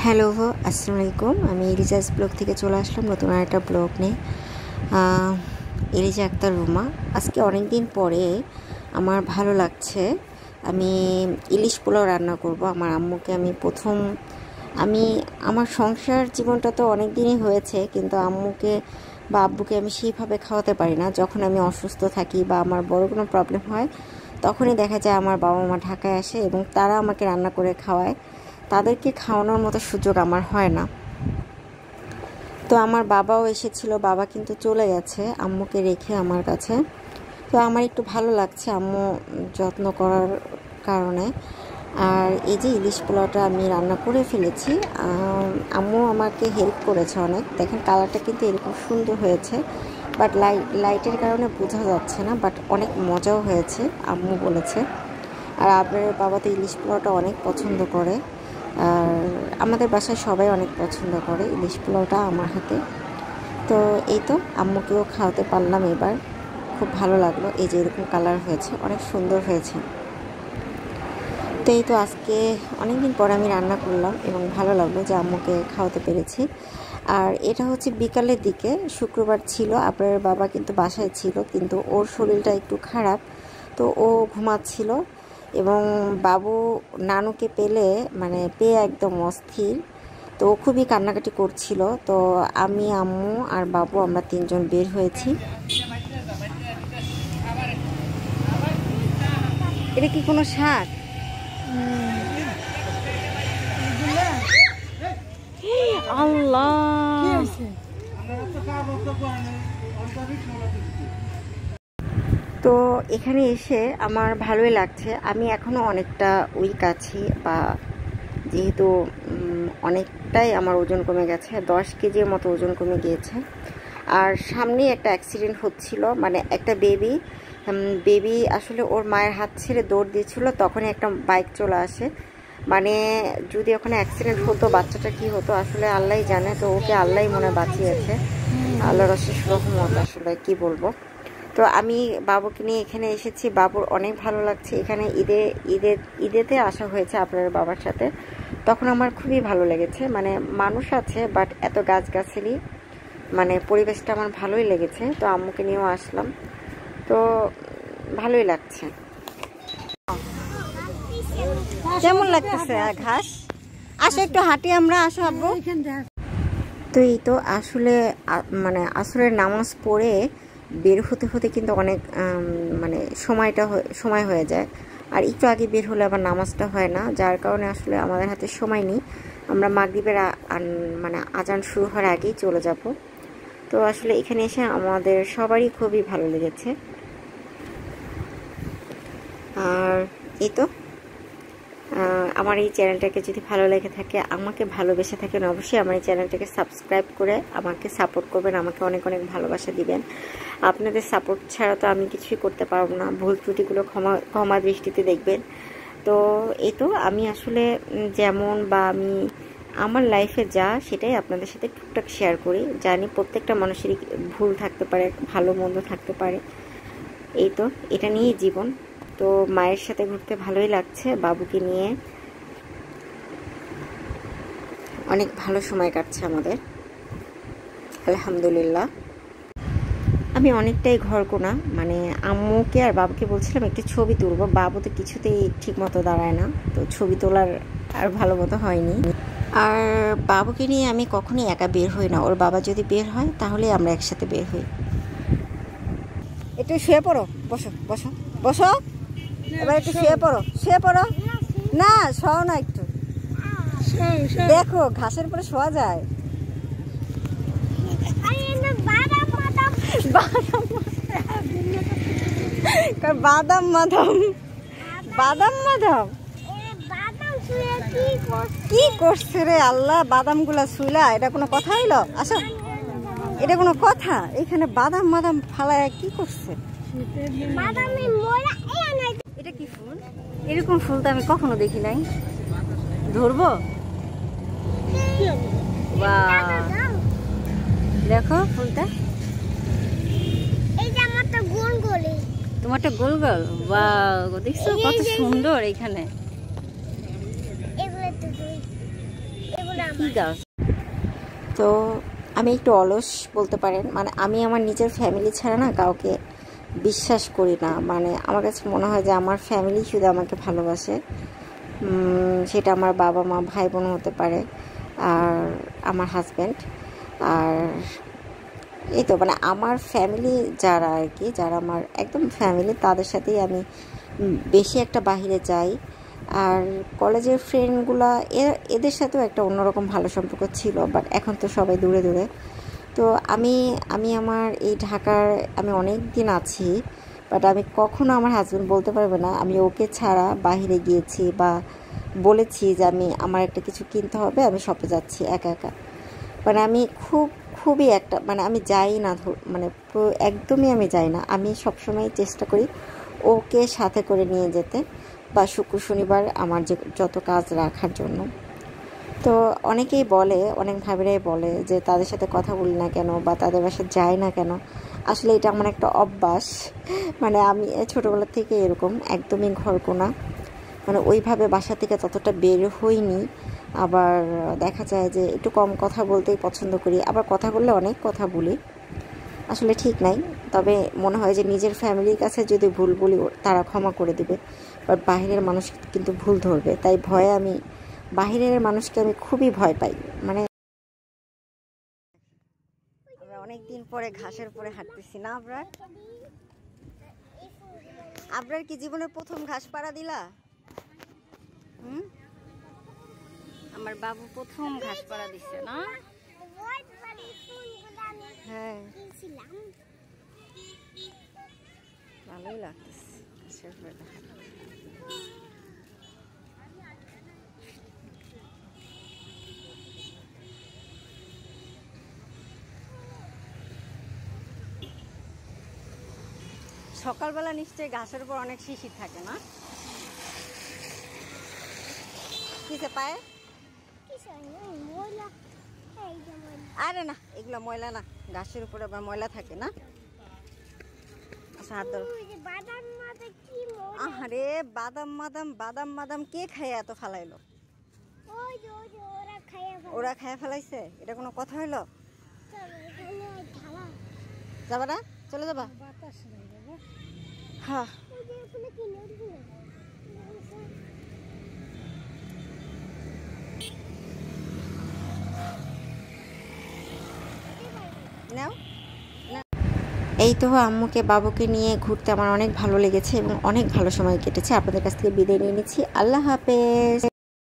Hello, আসসালামু আলাইকুম। আমি এলিজাস ব্লগ থেকে চলে আসলাম নতুন আরেকটা ব্লগ নিয়ে। এলিজা আক্তার রুমা। আজকে অনেক দিন পরে আমার ভালো লাগছে। আমি ইলিশ পোলাও রান্না করব। আমার আম্মুকে আমি আমার সংসার জীবনটা তো অনেক দিনই হয়েছে, কিন্তু আম্মুকে বা আব্বুকে আমি সেইভাবে খাওয়াতে পারি না। যখন আমি অসুস্থ থাকি বা আমার বড় কোনো প্রবলেম হয়, তখনই দেখা যায় আমার বাবা মা ঢাকায় আসে এবং তারা আমাকে রান্না করে খাওয়ায়। তাদেরকে খাওয়ানোর মতো সুযোগ আমার হয় না। তো আমার বাবাও এসেছিল, বাবা কিন্তু চলে গেছে আম্মুকে রেখে আমার কাছে। তো আমার একটু ভালো লাগছে আম্মু যত্ন করার কারণে। আর এই যে ইলিশ পোলাওটা আমি রান্না করে ফেলেছি, আম্মু আমাকে হেল্প করেছে অনেক। দেখেন কালারটা কিন্তু এরকম সুন্দর হয়েছে, বাট লাইটের কারণে বোঝা যাচ্ছে না, বাট অনেক মজাও হয়েছে আম্মু বলেছে। আর আপনার বাবা তো ইলিশ পোলাওটা অনেক পছন্দ করে, আর আমাদের বাসায় সবাই অনেক পছন্দ করে ইলিশ পোলাওটা আমার হাতে। তো এই তো আম্মুকেও খাওয়াতে পারলাম এবার, খুব ভালো লাগলো। এই যে এরকম কালার হয়েছে, অনেক সুন্দর হয়েছে। তো এই তো আজকে অনেক দিন পর আমি রান্না করলাম এবং ভালো লাগলো যে আম্মুকে খাওয়াতে পেরেছি। আর এটা হচ্ছে বিকালের দিকে, শুক্রবার ছিল। আপনার বাবা কিন্তু বাসায় ছিল, কিন্তু ওর শরীরটা একটু খারাপ, তো ও ঘুমাচ্ছিল এবং বাবু নানুকে পেয়ে একদম অস্থির। তো ও খুবই কান্নাকাটি করছিল। তো আমি, আম্মু আর বাবু আমরা তিনজন বের হয়েছি। এটা কি কোনো শাক? আল্লাহ, তো এখানে এসে আমার ভালোই লাগছে। আমি এখনও অনেকটা উইক আছি, বা যেহেতু অনেকটাই আমার ওজন কমে গেছে, 10 কেজির মতো ওজন কমে গিয়েছে। আর সামনেই একটা অ্যাক্সিডেন্ট হচ্ছিল, মানে একটা বেবি আসলে ওর মায়ের হাত ছেড়ে দৌড় দিয়েছিল, তখনই একটা বাইক চলে আসে। মানে যদি ওখানে অ্যাক্সিডেন্ট হতো, বাচ্চাটা কি হতো আসলে আল্লাহই জানে। তো ওকে আল্লাহই মনে বাঁচিয়েছে, আল্লাহর অশেষ রহমত, আসলে কি বলবো। তো আমি বাবুকে নিয়ে এখানে এসেছি, বাবুর অনেক ভালো লাগছে। এখানে ঈদেতে আসা হয়েছে আপনার বাবার সাথে, তখন আমার খুবই ভালো লেগেছে। মানে মানুষ আছে, বাট এত গাছগাছালি, মানে পরিবেশটা আমার ভালোই লেগেছে। তো আম্মুকে নিয়েও আসলাম, তো ভালোই লাগছে। কেমন লাগতেছে ঘাস? আসো একটু হাঁটি আমরা, আসো আব্বু। তো এই তো আসলে মানে আসরের নামাজ পড়ে বের হতে হতে কিন্তু অনেক মানে সময় হয়ে যায়। আর একটু আগে বের হলে আবার নামাজটা হয় না, যার কারণে আসলে আমাদের হাতে সময় নেই। আমরা মাগরিবের মানে আজান শুরু হওয়ার আগেই চলে যাব। তো আসলে এখানে এসে আমাদের সবারই খুবই ভালো লেগেছে। আর এই তো আমার এই চ্যানেলটাকে যদি ভালো লেগে থাকে, আমাকে ভালোবেসে থাকেন, অবশ্যই আমার এই চ্যানেলটাকে সাবস্ক্রাইব করে আমাকে সাপোর্ট করবেন, আমাকে অনেক অনেক ভালোবাসা দিবেন। আপনাদের সাপোর্ট ছাড়া তো আমি কিছুই করতে পারবো না। ভুল ত্রুটিগুলো ক্ষমা দৃষ্টিতে দেখবেন। তো এই তো আমি আসলে যেমন বা আমি আমার লাইফে যা, সেটাই আপনাদের সাথে টুকটাক শেয়ার করি। জানি প্রত্যেকটা মানুষেরই ভুল থাকতে পারে, ভালো মন্দ থাকতে পারে। এই তো এটা নিয়েই জীবন। তো মায়ের সাথে ঘুরতে ভালোই লাগছে, বাবুকে নিয়ে অনেক ভালো সময় কাটছে আমাদের, আলহামদুলিল্লাহ। আমি অনেকটাই ঘরকোনা, মানে আম্মুকে আর বাবুকে বলছিলাম একটু ছবি তুলবো, বাবু তো কিছুতেই ঠিক মতো দাঁড়ায় না, তো ছবি তোলার আর ভালো মতো হয়নি। আর বাবুকে নিয়ে আমি কখনোই একা বের হই না, ওর বাবা যদি বের হয় তাহলে আমরা একসাথে বের হই। একটু শুয়ে পড়ো, বসো বসো বসো, এবার একটু শুয়ে পড়ো। না শোও না, একটু দেখো ঘাসের উপরে শোয়া যায়। বাদাম মাদাম কি করছে রে আল্লাহ, বাদাম গুলা শুইলা, এটা কোনো কথা হইলো? আসো, এটা কোনো কথা? এখানে বাদাম মাদাম ফালায় কি করছে? এটা কি ফুল? এরকম ফুল তো আমি কখনো দেখি নাই। ধরবো? দেখো ফুলটা, তোমারটা গোল গোল। বাহ, দেখছো কত সুন্দর। এখানে কি গাছ? তো আমি একটু অলস বলতে পারেন, মানে আমি আমার নিজের ফ্যামিলি ছাড়া না কাউকে বিশ্বাস করি না। মানে আমার কাছে মনে হয় যে আমার ফ্যামিলি শুধু আমাকে ভালোবাসে। সেটা আমার বাবা মা ভাই বোন হতে পারে, আর আমার হাজব্যান্ড। আর এই তো মানে আমার ফ্যামিলি যারা আর কি, যারা আমার একদম ফ্যামিলি, তাদের সাথেই আমি বেশি একটা বাহিরে যাই। আর কলেজের ফ্রেন্ডগুলা এদের সাথেও একটা অন্যরকম ভালো সম্পর্ক ছিল, বাট এখন তো সবাই দূরে দূরে। তো আমি আমি আমার এই ঢাকার আমি অনেক দিন আছি, বাট আমি কখনো আমার হাজব্যান্ড বলতে পারবে না আমি ওকে ছাড়া বাইরে গিয়েছি বা বলেছি যে আমার একটা কিছু কিনতে হবে, আমি শপে যাচ্ছি একা একা। মানে আমি খুবই একটা মানে আমি যাই না, মানে একদমই আমি যাই না। আমি সবসময় চেষ্টা করি ওকে সাথে করে নিয়ে যেতে, বা শুক্র শনিবার আমার যে যত কাজ রাখার জন্য। তো অনেকেই বলে, অনেক ভাবিরাই বলে যে তাদের সাথে কথা বলি না কেন বা তাদের বাসায় যাই না কেন। আসলে এটা আমার একটা অভ্যাস। মানে আমি ছোটোবেলা থেকে এরকম একদমই ঘরকোনা, মানে ওইভাবে বাসা থেকে ততটা বের হইনি। আবার দেখা যায় যে একটু কম কথা বলতেই পছন্দ করি, আবার কথা বললে অনেক কথা বলি। আসলে ঠিক নাই, তবে মনে হয় যে নিজের ফ্যামিলির কাছে যদি ভুল বলি তারা ক্ষমা করে দেবে, বাট বাহিরের মানুষ কিন্তু ভুল ধরবে। তাই ভয়ে আমি বাহিরের মানুষকে আমি খুবই ভয় পাই। মানে আমরা অনেক দিন পরে ঘাসের উপরে হাঁটতেছি না। আপনার কি জীবনের প্রথম ঘাস পাড়া দিলা? আমার বাবু প্রথম ঘাস পাড়া দিচ্ছে না? হ্যাঁ, ভালোই লাগতেছে ঘাসের উপরে। সকালবেলা নিশ্চয়ই ঘাসের উপর অনেক শিশির থাকে না? কিসে পায়? আরে না, এগুলো ময়লা না, ঘাসের উপরে আবার ময়লা থাকে না। আরে বাদাম মাদাম বাদাম মাদাম কে খায় এত ফালাইলো? ওরা খায় ফেলাইছে? এটা কোনো কথা হইলো? যাবা না? চলে যাবা? হ্যাঁ, নাও। এই তো আম্মুকে বাবুকে নিয়ে ঘুরতে আমার অনেক ভালো লেগেছে এবং অনেক ভালো সময় কেটেছে। আপনাদের কাছ থেকে বিদায় নিয়ে নিচ্ছি। আল্লাহ হাফেজ।